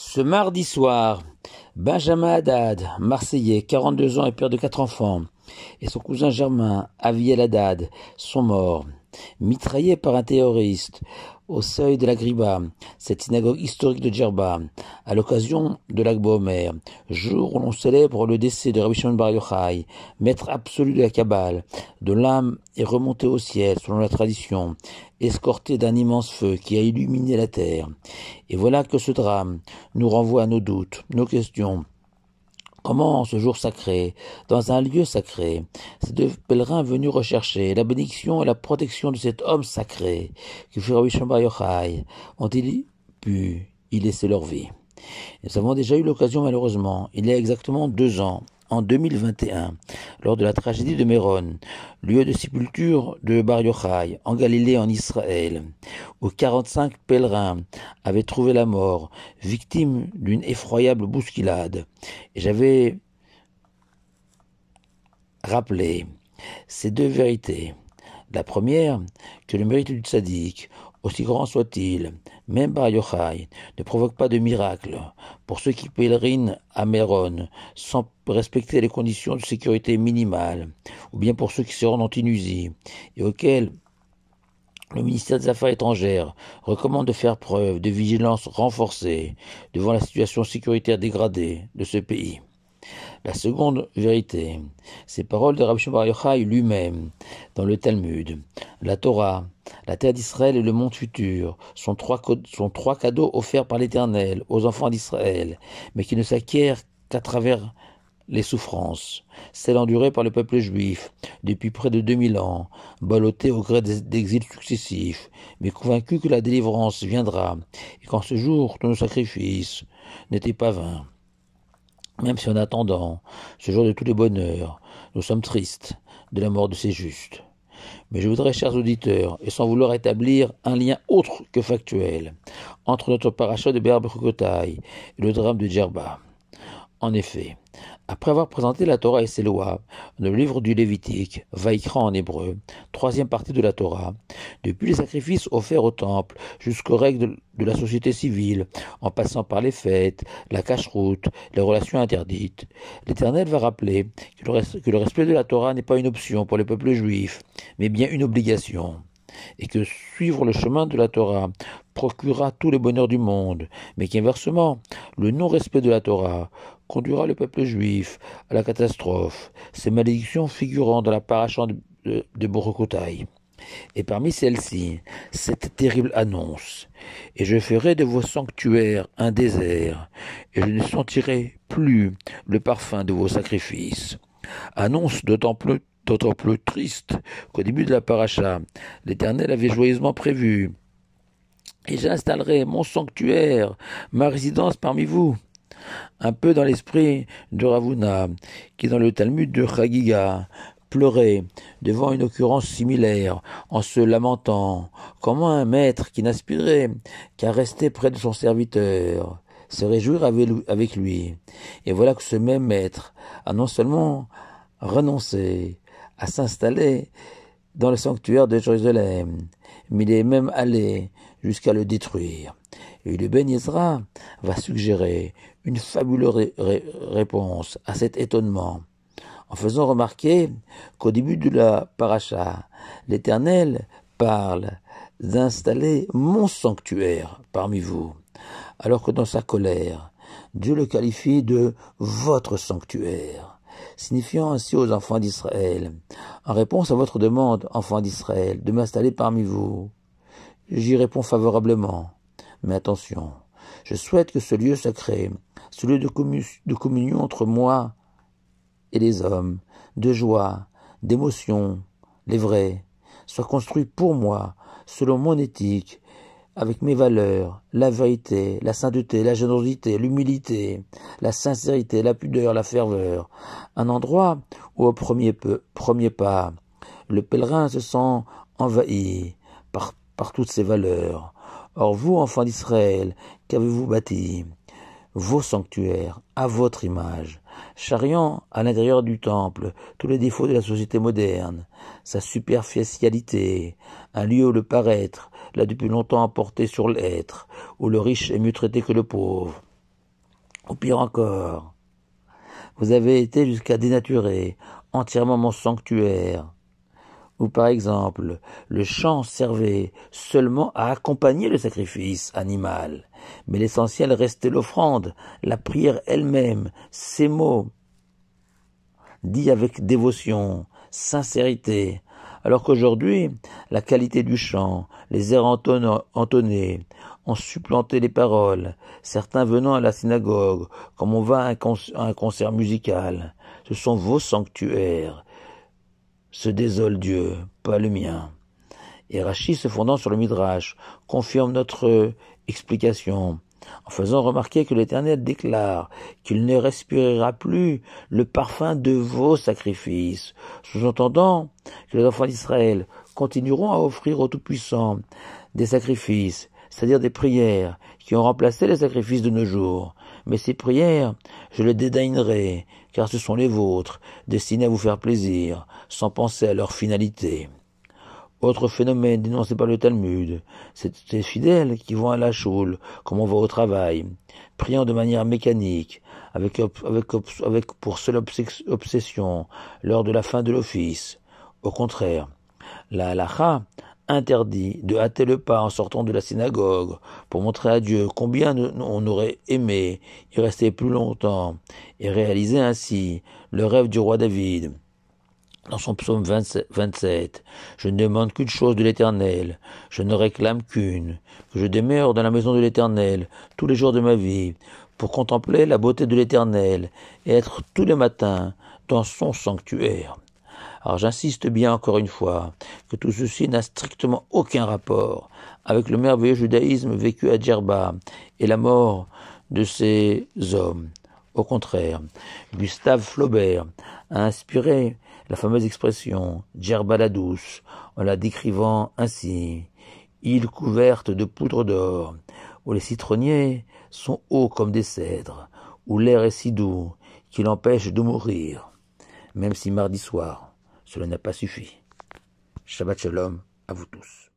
Ce mardi soir, Benjamin Haddad, Marseillais, 42 ans et père de 4 enfants, et son cousin germain, Aviel Haddad, sont morts, mitraillés par un terroriste au seuil de la Griba, cette synagogue historique de Djerba, à l'occasion de l'Akba Omer, jour où l'on célèbre le décès de Rabbi Shimon Bar Yochai, maître absolu de la Kabbale, dont l'âme est remontée au ciel selon la tradition, escortée d'un immense feu qui a illuminé la terre. Et voilà que ce drame nous renvoie à nos doutes, nos questions. Comment, ce jour sacré, dans un lieu sacré, ces deux pèlerins venus rechercher la bénédiction et la protection de cet homme sacré, que fut Rabbi Shimon Bar Yochai, ont-ils pu y laisser leur vie? Nous avons déjà eu l'occasion, malheureusement, il y a exactement 2 ans, en 2021, lors de la tragédie de Méron, lieu de sépulture de Bar Yochai, en Galilée, en Israël, où 45 pèlerins avaient trouvé la mort, victimes d'une effroyable bousculade. Et j'avais rappelé ces deux vérités. La première, que le mérite du tzaddik, aussi grand soit-il, même Bar Yochai, ne provoque pas de miracle pour ceux qui pèlerinent à Méron sans respecter les conditions de sécurité minimales, ou bien pour ceux qui se rendent en Tunisie et auxquels le ministère des Affaires étrangères recommande de faire preuve de vigilance renforcée devant la situation sécuritaire dégradée de ce pays. La seconde vérité, ces paroles de Rabbi Shimon Bar Yochai lui-même, dans le Talmud, la Torah, la terre d'Israël et le monde futur sont trois cadeaux offerts par l'Éternel aux enfants d'Israël, mais qui ne s'acquièrent qu'à travers les souffrances, celles endurées par le peuple juif depuis près de 2000 ans, ballotté au gré d'exils successifs, mais convaincu que la délivrance viendra, et qu'en ce jour tous nos sacrifices n'étaient pas vains. Même si en attendant ce jour de tous les bonheurs, nous sommes tristes de la mort de ces justes. Mais je voudrais, chers auditeurs, et sans vouloir établir un lien autre que factuel, entre notre paracha de Béar Bechukotai et le drame de Djerba. En effet, après avoir présenté la Torah et ses lois, dans le livre du Lévitique, Vaïkra en hébreu, 3e partie de la Torah, depuis les sacrifices offerts au temple jusqu'aux règles de la société civile, en passant par les fêtes, la cacheroute, les relations interdites, l'Éternel va rappeler que le respect de la Torah n'est pas une option pour le peuple juif, mais bien une obligation, et que suivre le chemin de la Torah procurera tous les bonheurs du monde, mais qu'inversement, le non-respect de la Torah conduira le peuple juif à la catastrophe, ces malédictions figurant dans la paracha de Bechukotai. Et parmi celles-ci, cette terrible annonce: « Et je ferai de vos sanctuaires un désert, et je ne sentirai plus le parfum de vos sacrifices. » Annonce d'autant plus triste qu'au début de la paracha, l'Éternel avait joyeusement prévu: « Et j'installerai mon sanctuaire, ma résidence parmi vous. » Un peu dans l'esprit de Ravuna, qui dans le Talmud de Chagiga pleurait devant une occurrence similaire, en se lamentant: comment un maître qui n'aspirait qu'à rester près de son serviteur se réjouir avec lui. Et voilà que ce même maître a non seulement renoncé à s'installer dans le sanctuaire de Jérusalem, mais il est même allé jusqu'à le détruire. Et le Ben Ezra va suggérer une fabuleuse réponse à cet étonnement, en faisant remarquer qu'au début de la paracha, l'Éternel parle d'installer mon sanctuaire parmi vous, alors que dans sa colère, Dieu le qualifie de votre sanctuaire, signifiant ainsi aux enfants d'Israël: en réponse à votre demande, enfants d'Israël, de m'installer parmi vous, j'y réponds favorablement. Mais attention, je souhaite que ce lieu sacré, ce lieu de communion entre moi et les hommes, de joie, d'émotion, les vrais, soit construit pour moi, selon mon éthique, avec mes valeurs, la vérité, la sainteté, la générosité, l'humilité, la sincérité, la pudeur, la ferveur. Un endroit où au premier pas, le pèlerin se sent envahi par toutes ces valeurs. Or vous, enfants d'Israël, qu'avez-vous bâti? Vos sanctuaires, à votre image, charriant à l'intérieur du temple tous les défauts de la société moderne, sa superficialité, un lieu où le paraître l'a depuis longtemps emporté sur l'être, où le riche est mieux traité que le pauvre. Ou pire encore, vous avez été jusqu'à dénaturer entièrement mon sanctuaire. Ou par exemple, le chant servait seulement à accompagner le sacrifice animal, mais l'essentiel restait l'offrande, la prière elle-même, ces mots, dits avec dévotion, sincérité, alors qu'aujourd'hui, la qualité du chant, les airs entonnés, ont supplanté les paroles, certains venant à la synagogue, comme on va à un concert musical. Ce sont vos sanctuaires. Se désole Dieu, pas le mien. Et Rachid, se fondant sur le Midrash, confirme notre explication, en faisant remarquer que l'Éternel déclare qu'il ne respirera plus le parfum de vos sacrifices, sous-entendant que les enfants d'Israël continueront à offrir au Tout-Puissant des sacrifices, c'est-à-dire des prières qui ont remplacé les sacrifices de nos jours. Mais ces prières, je les dédaignerai, car ce sont les vôtres, destinées à vous faire plaisir, sans penser à leur finalité. Autre phénomène dénoncé par le Talmud, c'est ces fidèles qui vont à la choule, comme on va au travail, priant de manière mécanique, avec pour seule obsession, lors de la fin de l'office. Au contraire, la halakha interdit de hâter le pas en sortant de la synagogue pour montrer à Dieu combien on aurait aimé y rester plus longtemps et réaliser ainsi le rêve du roi David. Dans son psaume 27, je ne demande qu'une chose de l'Éternel, je ne réclame qu'une, que je demeure dans la maison de l'Éternel tous les jours de ma vie, pour contempler la beauté de l'Éternel et être tous les matins dans son sanctuaire. Alors j'insiste bien encore une fois que tout ceci n'a strictement aucun rapport avec le merveilleux judaïsme vécu à Djerba et la mort de ces hommes. Au contraire, Gustave Flaubert a inspiré la fameuse expression « Djerba la douce » en la décrivant ainsi « Île couverte de poudre d'or, où les citronniers sont hauts comme des cèdres, où l'air est si doux qu'il empêche de mourir, même si mardi soir, cela n'a pas suffi. » Shabbat Shalom à vous tous.